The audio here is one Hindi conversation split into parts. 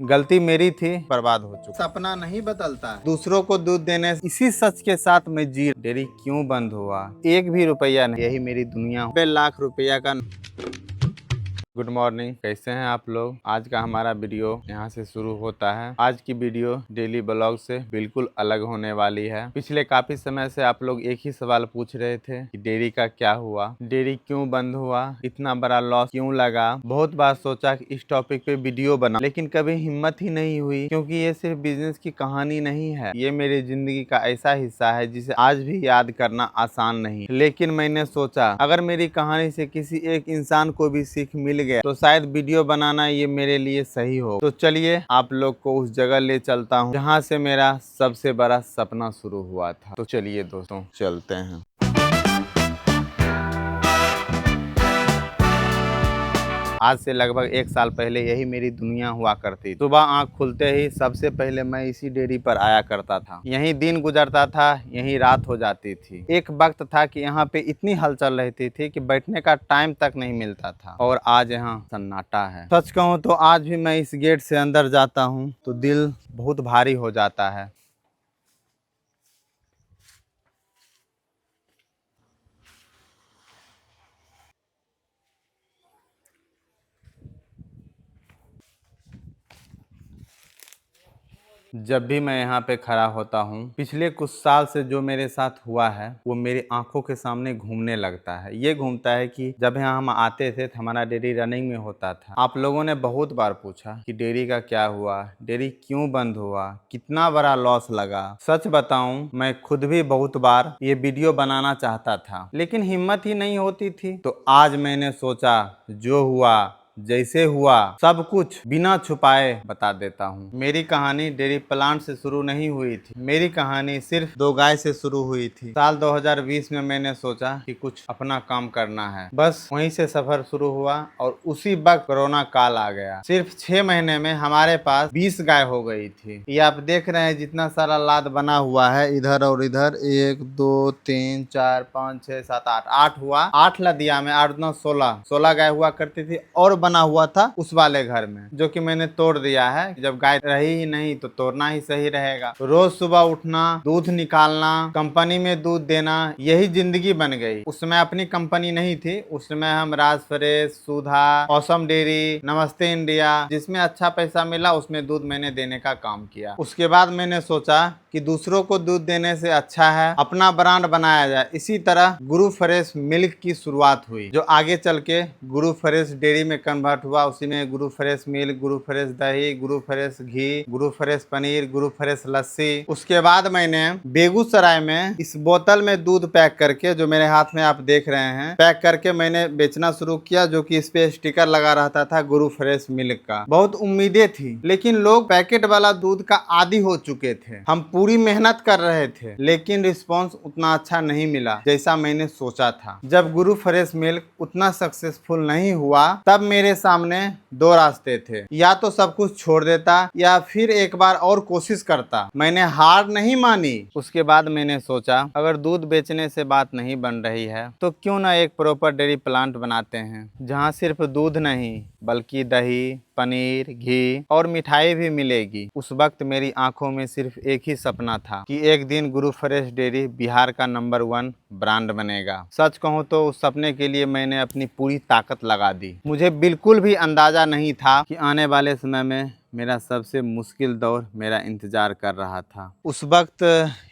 गलती मेरी थी, बर्बाद हो चुका। सपना नहीं बदलता, दूसरों को दूध देने। इसी सच के साथ मैं जी। डेयरी क्यों बंद हुआ? एक भी रुपया नहीं। यही मेरी दुनिया। 90 लाख रुपया का। गुड मॉर्निंग, कैसे हैं आप लोग? आज का हमारा वीडियो यहाँ से शुरू होता है। आज की वीडियो डेली ब्लॉग से बिल्कुल अलग होने वाली है। पिछले काफी समय से आप लोग एक ही सवाल पूछ रहे थे कि डेयरी का क्या हुआ, डेयरी क्यों बंद हुआ, इतना बड़ा लॉस क्यों लगा। बहुत बार सोचा कि इस टॉपिक पे वीडियो बना, लेकिन कभी हिम्मत ही नहीं हुई, क्योंकि ये सिर्फ बिजनेस की कहानी नहीं है। ये मेरी जिंदगी का ऐसा हिस्सा है जिसे आज भी याद करना आसान नहीं। लेकिन मैंने सोचा अगर मेरी कहानी से किसी एक इंसान को भी सीख मिल गया तो शायद वीडियो बनाना ये मेरे लिए सही हो। तो चलिए आप लोग को उस जगह ले चलता हूँ जहाँ से मेरा सबसे बड़ा सपना शुरू हुआ था। तो चलिए दोस्तों, चलते हैं। आज से लगभग 1 साल पहले यही मेरी दुनिया हुआ करती। सुबह आंख खुलते ही सबसे पहले मैं इसी डेयरी पर आया करता था। यहीं दिन गुजरता था, यहीं रात हो जाती थी। एक वक्त था कि यहाँ पे इतनी हलचल रहती थी कि बैठने का टाइम तक नहीं मिलता था, और आज यहाँ सन्नाटा है। सच कहूँ तो आज भी मैं इस गेट से अंदर जाता हूँ तो दिल बहुत भारी हो जाता है। जब भी मैं यहाँ पे खड़ा होता हूँ, पिछले कुछ साल से जो मेरे साथ हुआ है वो मेरी आंखों के सामने घूमने लगता है। ये घूमता है कि जब यहाँ हम आते थे तो हमारा डेयरी रनिंग में होता था। आप लोगों ने बहुत बार पूछा कि डेयरी का क्या हुआ, डेयरी क्यों बंद हुआ, कितना बड़ा लॉस लगा। सच बताऊं, मैं खुद भी बहुत बार ये वीडियो बनाना चाहता था, लेकिन हिम्मत ही नहीं होती थी। तो आज मैंने सोचा जो हुआ जैसे हुआ सब कुछ बिना छुपाए बता देता हूँ। मेरी कहानी डेयरी प्लांट से शुरू नहीं हुई थी। मेरी कहानी सिर्फ 2 गाय से शुरू हुई थी। साल 2020 में मैंने सोचा कि कुछ अपना काम करना है। बस वहीं से सफर शुरू हुआ और उसी वक्त कोरोना काल आ गया। सिर्फ 6 महीने में हमारे पास 20 गाय हो गई थी। ये आप देख रहे हैं जितना सारा लाद बना हुआ है, इधर और इधर 1 2 3 4 5 6 7 8 हुआ। 8 लदिया में 8 9 16 गाय हुआ करती थी, और बना हुआ था उस वाले घर में, जो कि मैंने तोड़ दिया है। जब गाय रही ही नहीं तो तोड़ना ही सही रहेगा। रोज सुबह उठना, दूध निकालना, कंपनी में दूध देना, यही जिंदगी बन गई। उस समय अपनी कंपनी नहीं थी, उस समय हम राज फ्रेश, सुधा, ऑसम डेयरी, नमस्ते इंडिया, जिसमें अच्छा पैसा मिला उसमें दूध मैंने देने का काम किया। उसके बाद मैंने सोचा कि दूसरों को दूध देने से अच्छा है अपना ब्रांड बनाया जाए। इसी तरह गुरु फ्रेश मिल्क की शुरुआत हुई, जो आगे चल के गुरु फ्रेश डेयरी में कन्वर्ट हुआ। उसी में गुरु फ्रेश मिल्क, गुरु फ्रेश दही, गुरु फ्रेश घी, गुरु फ्रेश पनीर, गुरु फ्रेश लस्सी। उसके बाद मैंने बेगूसराय में इस बोतल में दूध पैक करके, जो मेरे हाथ में आप देख रहे हैं, पैक करके मैंने बेचना शुरू किया, जो कि इस पे स्टिकर लगा रहता था गुरु फ्रेश मिल्क का। बहुत उम्मीदें थी, लेकिन लोग पैकेट वाला दूध का आदी हो चुके थे। हम पूरी मेहनत कर रहे थे, लेकिन रिस्पॉन्स उतना अच्छा नहीं मिला जैसा मैंने सोचा था। जब गुरु फ्रेश मिल्क उतना सक्सेसफुल नहीं हुआ, तब मेरे सामने 2 रास्ते थे। या तो सब कुछ छोड़ देता या फिर एक बार और कोशिश करता। मैंने हार नहीं मानी। उसके बाद मैंने सोचा अगर दूध बेचने से बात नहीं बन रही है तो क्यों ना एक प्रॉपर डेयरी प्लांट बनाते हैं, जहाँ सिर्फ दूध नहीं बल्कि दही, पनीर, घी और मिठाई भी मिलेगी। उस वक्त मेरी आंखों में सिर्फ एक ही सपना था कि एक दिन गुरु फ्रेश डेयरी बिहार का नंबर 1 ब्रांड बनेगा। सच कहूँ तो उस सपने के लिए मैंने अपनी पूरी ताकत लगा दी। मुझे बिल्कुल भी अंदाजा नहीं था कि आने वाले समय में मेरा सबसे मुश्किल दौर मेरा इंतजार कर रहा था। उस वक्त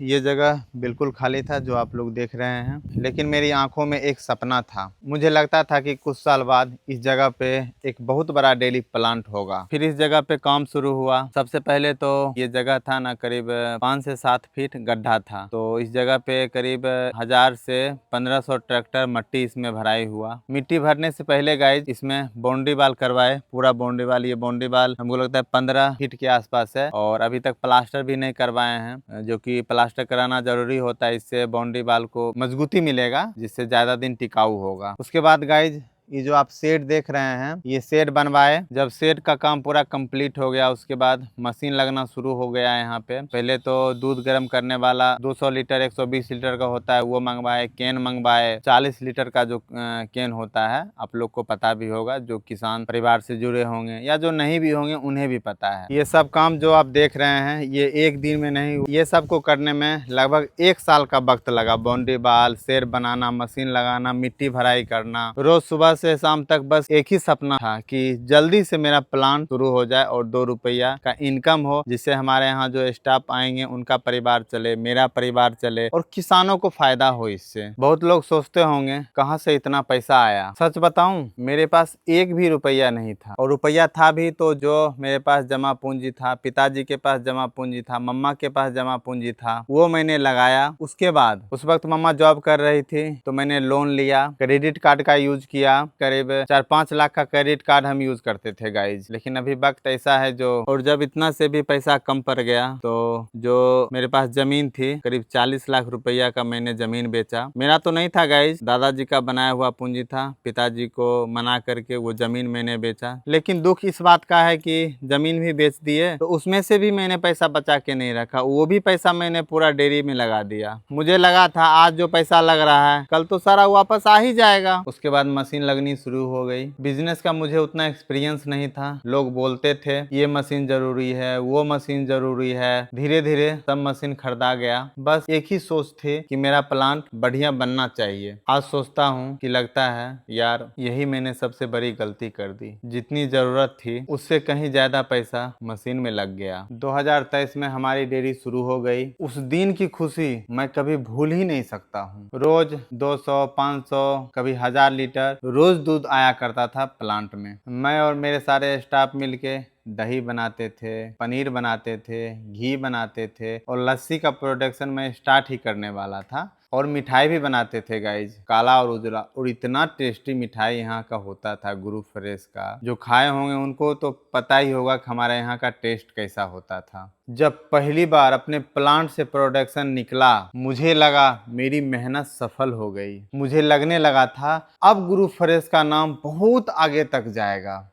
ये जगह बिल्कुल खाली था जो आप लोग देख रहे हैं, लेकिन मेरी आंखों में एक सपना था। मुझे लगता था कि कुछ साल बाद इस जगह पे एक बहुत बड़ा डेयरी प्लांट होगा। फिर इस जगह पे काम शुरू हुआ। सबसे पहले तो ये जगह था ना, करीब 5 से 7 फीट गड्ढा था। तो इस जगह पे करीब 1000 से 1500 ट्रैक्टर मट्टी इसमें भराई हुआ। मिट्टी भरने से पहले गाइज इसमें बाउंड्री वाल करवाए, पूरा बाउंड्री वाल। ये बाउंड्री वाल हमको लगता है 15 फीट के आसपास है, और अभी तक प्लास्टर भी नहीं करवाए हैं, जो कि प्लास्टर कराना जरूरी होता है। इससे बाउंड्री वाल को मजबूती मिलेगा, जिससे ज्यादा दिन टिकाऊ होगा। उसके बाद गाइज ये जो आप शेड देख रहे हैं, ये शेड बनवाए। जब शेड का काम पूरा कंप्लीट हो गया उसके बाद मशीन लगना शुरू हो गया है यहाँ पे। पहले तो दूध गर्म करने वाला 200 लीटर 120 लीटर का होता है वो मंगवाए, केन मंगवाए। 40 लीटर का जो केन होता है आप लोग को पता भी होगा, जो किसान परिवार से जुड़े होंगे या जो नहीं भी होंगे उन्हें भी पता है। ये सब काम जो आप देख रहे हैं ये एक दिन में नहीं, ये सब को करने में लगभग 1 साल का वक्त लगा। बाउंड्री बाल, शेड बनाना, मशीन लगाना, मिट्टी भराई करना। रोज सुबह से शाम तक बस एक ही सपना था कि जल्दी से मेरा प्लांट शुरू हो जाए और 2 रुपया का इनकम हो, जिससे हमारे यहाँ जो स्टाफ आएंगे उनका परिवार चले, मेरा परिवार चले और किसानों को फायदा हो इससे। बहुत लोग सोचते होंगे कहाँ से इतना पैसा आया। सच बताऊं, मेरे पास एक भी रुपया नहीं था, और रुपया था भी तो जो मेरे पास जमा पूंजी था, पिताजी के पास जमा पूंजी था, मम्मा के पास जमा पूंजी था, वो मैंने लगाया। उसके बाद उस वक्त मम्मा जॉब कर रही थी तो मैंने लोन लिया, क्रेडिट कार्ड का यूज किया। करीब 4-5 लाख का क्रेडिट कार्ड हम यूज करते थे गाइज। लेकिन अभी वक्त ऐसा है जो, और जब इतना से भी पैसा कम पड़ गया तो जो मेरे पास जमीन थी करीब 40 लाख रुपया का मैंने जमीन बेचा। मेरा तो नहीं था गाइज, दादाजी का बनाया हुआ पूंजी था। पिताजी को मना करके वो जमीन मैंने बेचा। लेकिन दुख इस बात का है कि जमीन भी बेच दिए तो उसमें से भी मैंने पैसा बचा के नहीं रखा। वो भी पैसा मैंने पूरा डेयरी में लगा दिया। मुझे लगा था आज जो पैसा लग रहा है कल तो सारा वापस आ ही जाएगा। उसके बाद मशीन लगनी शुरू हो गई। बिजनेस का मुझे उतना एक्सपीरियंस नहीं था। लोग बोलते थे ये मशीन जरूरी है, वो मशीन जरूरी है। धीरे धीरे सब मशीन खरीदा गया। बस एक ही सोच थी कि मेरा प्लांट बढ़िया बनना चाहिए। आज सोचता हूँ कि लगता है यार यही मैंने सबसे बड़ी गलती कर दी। जितनी जरूरत थी उससे कहीं ज्यादा पैसा मशीन में लग गया। 2023 में हमारी डेयरी शुरू हो गई। उस दिन की खुशी मैं कभी भूल ही नहीं सकता हूँ। रोज 200, 500, कभी 1000 लीटर रोज दूध आया करता था प्लांट में। मैं और मेरे सारे स्टाफ मिलके दही बनाते थे, पनीर बनाते थे, घी बनाते थे, और लस्सी का प्रोडक्शन मैं स्टार्ट ही करने वाला था। और मिठाई भी बनाते थे गाइज, काला और उजला। और इतना टेस्टी मिठाई यहाँ का होता था गुरु फ्रेश का। जो खाए होंगे उनको तो पता ही होगा कि हमारे यहाँ का टेस्ट कैसा होता था। जब पहली बार अपने प्लांट से प्रोडक्शन निकला मुझे लगा मेरी मेहनत सफल हो गई। मुझे लगने लगा था अब गुरु फ्रेश का नाम बहुत आगे तक जाएगा।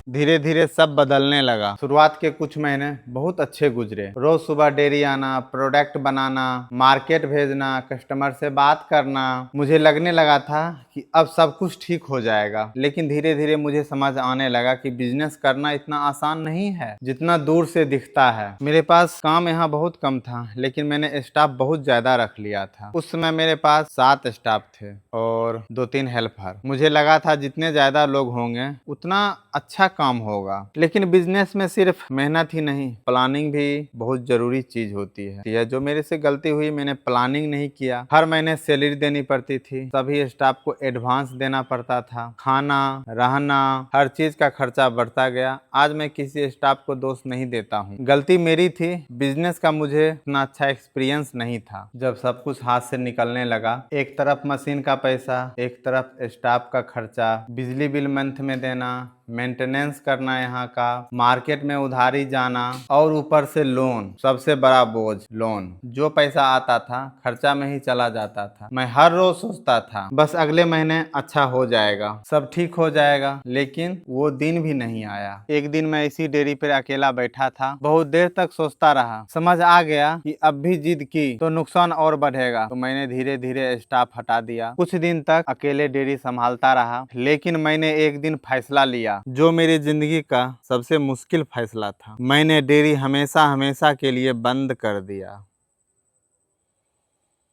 धीरे धीरे सब बदलने लगा। शुरुआत के कुछ महीने बहुत अच्छे गुजरे। रोज सुबह डेयरी आना, प्रोडक्ट बनाना, मार्केट भेजना, कस्टमर से बात करना। मुझे लगने लगा था कि अब सब कुछ ठीक हो जाएगा। लेकिन धीरे धीरे मुझे समझ आने लगा कि बिजनेस करना इतना आसान नहीं है जितना दूर से दिखता है। मेरे पास काम यहाँ बहुत कम था, लेकिन मैंने स्टाफ बहुत ज्यादा रख लिया था। उस समय मेरे पास 7 स्टाफ थे और 2-3 हेल्पर। मुझे लगा था जितने ज्यादा लोग होंगे उतना अच्छा काम होगा। लेकिन बिजनेस में सिर्फ मेहनत ही नहीं, प्लानिंग भी बहुत जरूरी चीज होती है। यह जो मेरे से गलती हुई, मैंने प्लानिंग नहीं किया। हर महीने सैलरी देनी पड़ती थी, सभी स्टाफ को एडवांस देना पड़ता था, खाना, रहना, हर चीज का खर्चा बढ़ता गया। आज मैं किसी स्टाफ को दोष नहीं देता हूँ, गलती मेरी थी। बिजनेस का मुझे इतना अच्छा एक्सपीरियंस नहीं था। जब सब कुछ हाथ से निकलने लगा, एक तरफ मशीन का पैसा, एक तरफ स्टाफ का खर्चा, बिजली बिल मंथ में देना, मेंटेनेंस करना यहाँ का, मार्केट में उधारी जाना, और ऊपर से लोन, सबसे बड़ा बोझ लोन। जो पैसा आता था खर्चा में ही चला जाता था। मैं हर रोज सोचता था बस अगले महीने अच्छा हो जाएगा, सब ठीक हो जाएगा। लेकिन वो दिन भी नहीं आया। एक दिन मैं इसी डेयरी पर अकेला बैठा था, बहुत देर तक सोचता रहा। समझ आ गया कि अब भी जिद की तो नुकसान और बढ़ेगा। तो मैंने धीरे धीरे स्टाफ हटा दिया। कुछ दिन तक अकेले डेयरी संभालता रहा। लेकिन मैंने एक दिन फैसला लिया जो मेरी जिंदगी का सबसे मुश्किल फैसला था। मैंने डेयरी हमेशा हमेशा के लिए बंद कर दिया।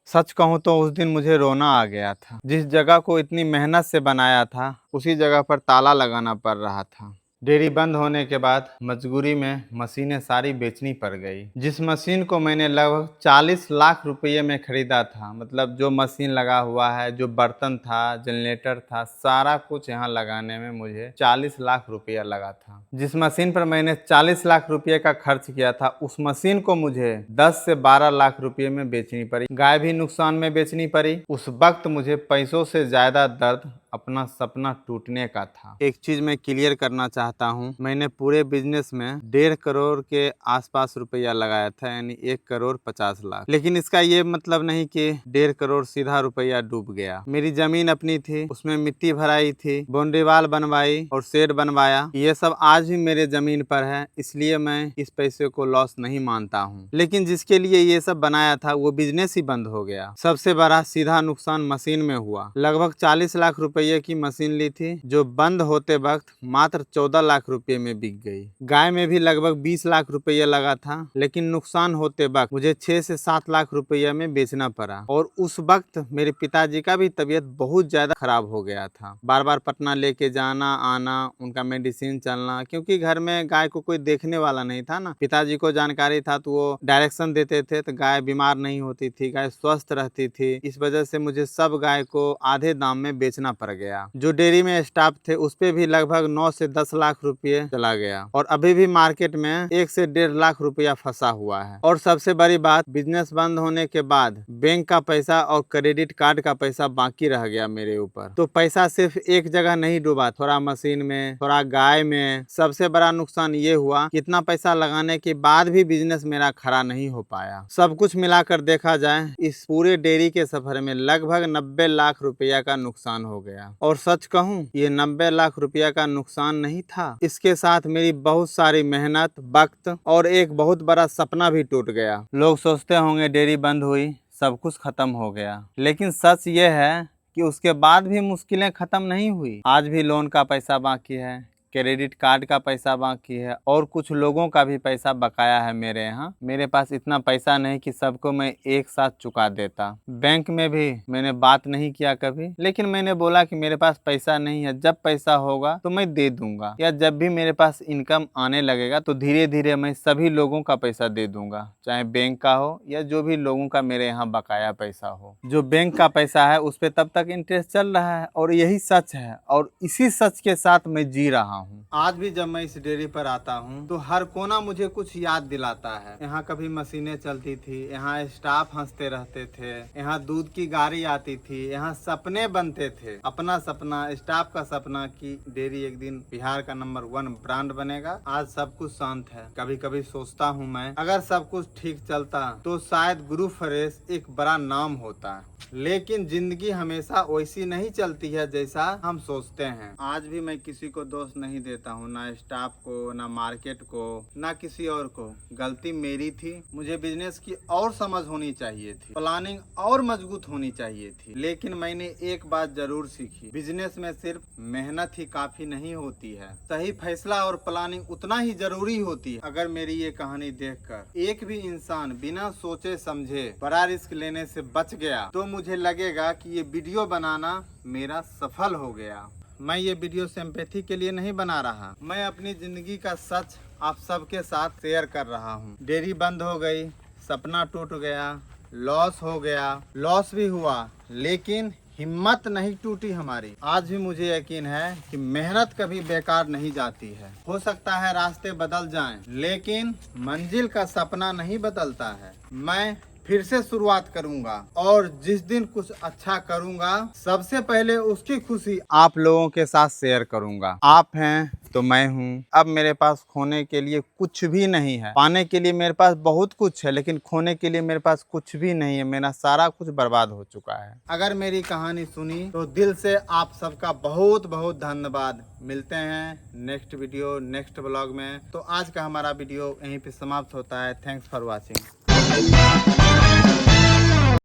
सच कहूँ तो उस दिन मुझे रोना आ गया था। जिस जगह को इतनी मेहनत से बनाया था उसी जगह पर ताला लगाना पड़ रहा था। डेयरी बंद होने के बाद मजबूरी में मशीनें सारी बेचनी पड़ गई। जिस मशीन को मैंने लगभग 40 लाख रुपये में खरीदा था, मतलब जो मशीन लगा हुआ है, जो बर्तन था, जनरेटर था, सारा कुछ यहाँ लगाने में मुझे 40 लाख रुपया लगा था। जिस मशीन पर मैंने 40 लाख रुपये का खर्च किया था उस मशीन को मुझे 10 से 12 लाख रुपये में बेचनी पड़ी। गाय भी नुकसान में बेचनी पड़ी। उस वक्त मुझे पैसों से ज्यादा दर्द अपना सपना टूटने का था। एक चीज मैं क्लियर करना चाहता हूँ, मैंने पूरे बिजनेस में 1.5 करोड़ के आसपास रुपया लगाया था, यानी 1,50,00,000। लेकिन इसका ये मतलब नहीं कि 1.5 करोड़ सीधा रुपया डूब गया। मेरी जमीन अपनी थी, उसमें मिट्टी भराई थी, बाउंड्री वाल बनवाई और शेड बनवाया। ये सब आज भी मेरे जमीन पर है, इसलिए मैं इस पैसे को लॉस नहीं मानता हूँ। लेकिन जिसके लिए ये सब बनाया था वो बिजनेस ही बंद हो गया। सबसे बड़ा सीधा नुकसान मशीन में हुआ। लगभग 40 लाख रुपये की मशीन ली थी, जो बंद होते वक्त मात्र 14 लाख रुपए में बिक गई। गाय में भी लगभग 20 लाख रुपया लगा था, लेकिन नुकसान होते वक्त मुझे 6 से 7 लाख रुपया में बेचना पड़ा। और उस वक्त मेरे पिताजी का भी तबीयत बहुत ज्यादा खराब हो गया था। बार बार पटना लेके जाना आना, उनका मेडिसिन चलना, क्योंकि घर में गाय को कोई देखने वाला नहीं था ना। पिताजी को जानकारी था तो वो डायरेक्शन देते थे, तो गाय बीमार नहीं होती थी, गाय स्वस्थ रहती थी। इस वजह से मुझे सब गाय को आधे दाम में बेचना पड़ गया। जो डेयरी में स्टाफ थे उस पे भी लगभग 9 से 10 लाख रुपये चला गया, और अभी भी मार्केट में 1 से 1.5 लाख रुपया फंसा हुआ है। और सबसे बड़ी बात, बिजनेस बंद होने के बाद बैंक का पैसा और क्रेडिट कार्ड का पैसा बाकी रह गया मेरे ऊपर। तो पैसा सिर्फ एक जगह नहीं डूबा, थोड़ा मशीन में, थोड़ा गाय में। सबसे बड़ा नुकसान ये हुआ कि इतना पैसा लगाने के बाद भी बिजनेस मेरा खड़ा नहीं हो पाया। सब कुछ मिलाकर देखा जाए, इस पूरे डेयरी के सफर में लगभग 90 लाख रुपया का नुकसान हो गया। और सच कहूँ, ये 90 लाख रुपया का नुकसान नहीं था, इसके साथ मेरी बहुत सारी मेहनत, वक्त और एक बहुत बड़ा सपना भी टूट गया। लोग सोचते होंगे डेयरी बंद हुई, सब कुछ खत्म हो गया, लेकिन सच ये है कि उसके बाद भी मुश्किलें खत्म नहीं हुई। आज भी लोन का पैसा बाकी है, क्रेडिट कार्ड का पैसा बाकी है, और कुछ लोगों का भी पैसा बकाया है मेरे यहाँ। मेरे पास इतना पैसा नहीं कि सबको मैं एक साथ चुका देता। बैंक में भी मैंने बात नहीं किया कभी, लेकिन मैंने बोला कि मेरे पास पैसा नहीं है, जब पैसा होगा तो मैं दे दूंगा, या जब भी मेरे पास इनकम आने लगेगा तो धीरे धीरे मैं सभी लोगों का पैसा दे दूंगा, चाहे बैंक का हो या जो भी लोगों का मेरे यहाँ बकाया पैसा हो। जो बैंक का पैसा है उस पर तब तक इंटरेस्ट चल रहा है, और यही सच है, और इसी सच के साथ मैं जी रहा हूँ। आज भी जब मैं इस डेयरी पर आता हूँ तो हर कोना मुझे कुछ याद दिलाता है। यहाँ कभी मशीनें चलती थी, यहाँ स्टाफ हंसते रहते थे, यहाँ दूध की गाड़ी आती थी, यहाँ सपने बनते थे। अपना सपना, स्टाफ का सपना कि डेयरी एक दिन बिहार का नंबर 1 ब्रांड बनेगा। आज सब कुछ शांत है। कभी कभी सोचता हूँ मैं, अगर सब कुछ ठीक चलता तो शायद गुरु फ्रेश एक बड़ा नाम होता। लेकिन जिंदगी हमेशा वैसी नहीं चलती है जैसा हम सोचते हैं। आज भी मैं किसी को दोष नहीं देता हूँ, ना स्टाफ को, ना मार्केट को, ना किसी और को। गलती मेरी थी। मुझे बिजनेस की और समझ होनी चाहिए थी, प्लानिंग और मजबूत होनी चाहिए थी। लेकिन मैंने एक बात जरूर सीखी, बिजनेस में सिर्फ मेहनत ही काफी नहीं होती है, सही फैसला और प्लानिंग उतना ही जरूरी होती है। अगर मेरी ये कहानी देखकर एक भी इंसान बिना सोचे समझे बड़ा रिस्क लेने से बच गया तो मुझे लगेगा कि ये वीडियो बनाना मेरा सफल हो गया। मैं ये वीडियो सिंपैथी के लिए नहीं बना रहा, मैं अपनी जिंदगी का सच आप सबके साथ शेयर कर रहा हूँ। डेयरी बंद हो गई, सपना टूट गया, लॉस हो गया, लॉस भी हुआ, लेकिन हिम्मत नहीं टूटी हमारी। आज भी मुझे यकीन है कि मेहनत कभी बेकार नहीं जाती है। हो सकता है रास्ते बदल जाएं, लेकिन मंजिल का सपना नहीं बदलता है। मैं फिर से शुरुआत करूंगा, और जिस दिन कुछ अच्छा करूंगा सबसे पहले उसकी खुशी आप लोगों के साथ शेयर करूंगा। आप हैं तो मैं हूं। अब मेरे पास खोने के लिए कुछ भी नहीं है, पाने के लिए मेरे पास बहुत कुछ है, लेकिन खोने के लिए मेरे पास कुछ भी नहीं है। मेरा सारा कुछ बर्बाद हो चुका है। अगर मेरी कहानी सुनी तो दिल से आप सबका बहुत बहुत धन्यवाद। मिलते हैं नेक्स्ट वीडियो, नेक्स्ट ब्लॉग में। तो आज का हमारा वीडियो यहीं पे समाप्त होता है। Thanks for watching.